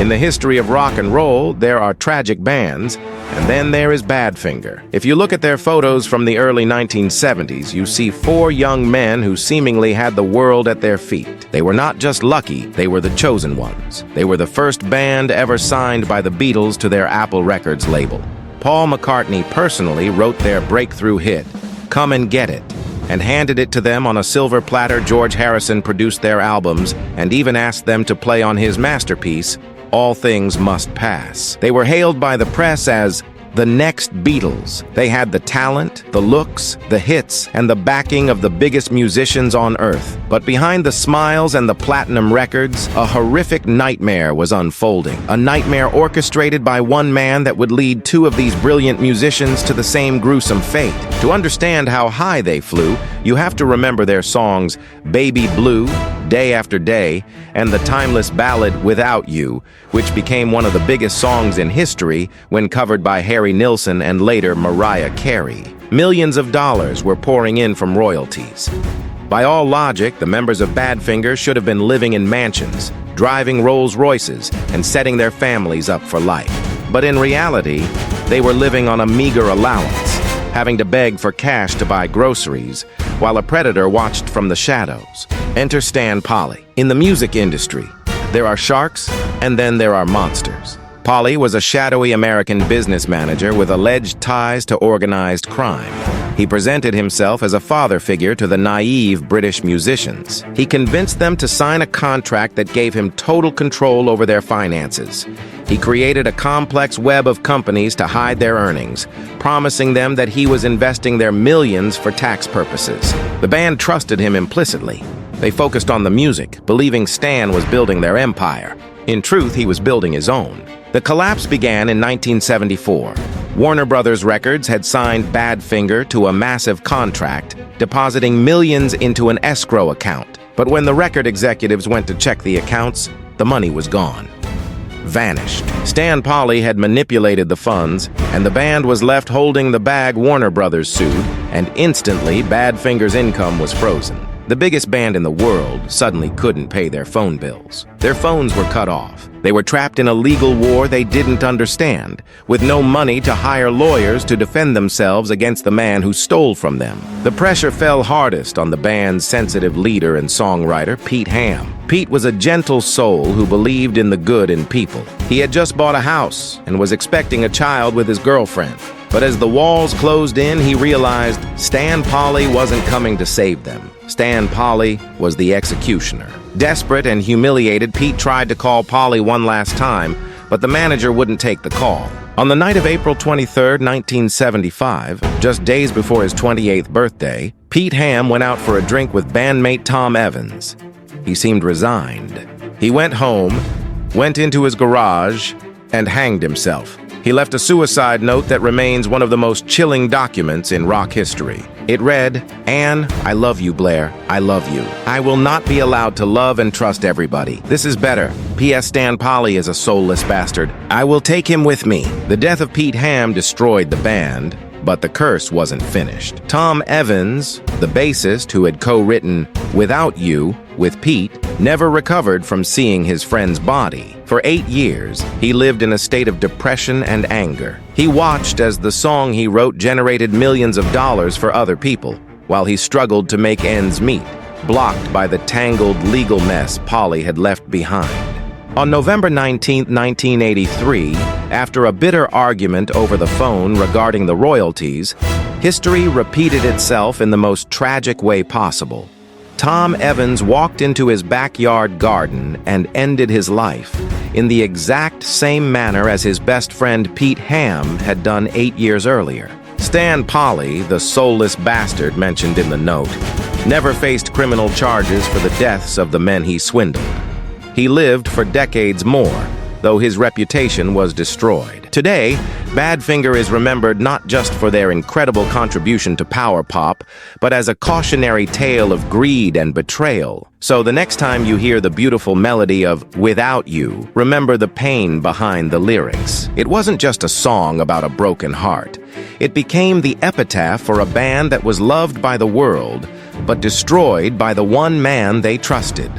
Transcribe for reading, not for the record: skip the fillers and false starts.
In the history of rock and roll, there are tragic bands, and then there is Badfinger. If you look at their photos from the early 1970s, you see four young men who seemingly had the world at their feet. They were not just lucky, they were the chosen ones. They were the first band ever signed by the Beatles to their Apple Records label. Paul McCartney personally wrote their breakthrough hit, Come and Get It, and handed it to them on a silver platter. George Harrison produced their albums and even asked them to play on his masterpiece, All Things Must Pass. They were hailed by the press as the next Beatles. They had the talent, the looks, the hits, and the backing of the biggest musicians on earth. But behind the smiles and the platinum records, a horrific nightmare was unfolding. A nightmare orchestrated by one man that would lead two of these brilliant musicians to the same gruesome fate. To understand how high they flew, you have to remember their songs Baby Blue, Day After Day, and the timeless ballad Without You, which became one of the biggest songs in history when covered by Harry Nilsson and later Mariah Carey. Millions of dollars were pouring in from royalties. By all logic, the members of Badfinger should have been living in mansions, driving Rolls Royces, and setting their families up for life. But in reality, they were living on a meager allowance, having to beg for cash to buy groceries, while a predator watched from the shadows. Enter Stan Polly. In the music industry, there are sharks, and then there are monsters. Polly was a shadowy American business manager with alleged ties to organized crime. He presented himself as a father figure to the naive British musicians. He convinced them to sign a contract that gave him total control over their finances. He created a complex web of companies to hide their earnings, promising them that he was investing their millions for tax purposes. The band trusted him implicitly. They focused on the music, believing Stan was building their empire. In truth, he was building his own. The collapse began in 1974. Warner Brothers Records had signed Badfinger to a massive contract, depositing millions into an escrow account. But when the record executives went to check the accounts, the money was gone. Vanished. Stan Polly had manipulated the funds, and the band was left holding the bag. Warner Brothers sued, and instantly Badfinger's income was frozen. The biggest band in the world suddenly couldn't pay their phone bills. Their phones were cut off. They were trapped in a legal war they didn't understand, with no money to hire lawyers to defend themselves against the man who stole from them. The pressure fell hardest on the band's sensitive leader and songwriter, Pete Ham. Pete was a gentle soul who believed in the good in people. He had just bought a house and was expecting a child with his girlfriend. But as the walls closed in, he realized Stan Polly wasn't coming to save them. Stan Polly was the executioner. Desperate and humiliated, Pete tried to call Polly one last time, but the manager wouldn't take the call. On the night of April 23, 1975, just days before his 28th birthday, Pete Ham went out for a drink with bandmate Tom Evans. He seemed resigned. He went home, went into his garage, and hanged himself. He left a suicide note that remains one of the most chilling documents in rock history. It read, Anne, I love you, Blair. I love you. I will not be allowed to love and trust everybody. This is better. P.S. Stan Polly is a soulless bastard. I will take him with me. The death of Pete Ham destroyed the band, but the curse wasn't finished. Tom Evans, the bassist who had co-written Without You with Pete, never recovered from seeing his friend's body. For 8 years, he lived in a state of depression and anger. He watched as the song he wrote generated millions of dollars for other people, while he struggled to make ends meet, blocked by the tangled legal mess Polly had left behind. On November 19, 1983, after a bitter argument over the phone regarding the royalties, history repeated itself in the most tragic way possible. Tom Evans walked into his backyard garden and ended his life in the exact same manner as his best friend Pete Ham had done 8 years earlier. Stan Polly, the soulless bastard mentioned in the note, never faced criminal charges for the deaths of the men he swindled. He lived for decades more, though his reputation was destroyed. Today, Badfinger is remembered not just for their incredible contribution to power pop, but as a cautionary tale of greed and betrayal. So the next time you hear the beautiful melody of Without You, remember the pain behind the lyrics. It wasn't just a song about a broken heart. It became the epitaph for a band that was loved by the world, but destroyed by the one man they trusted.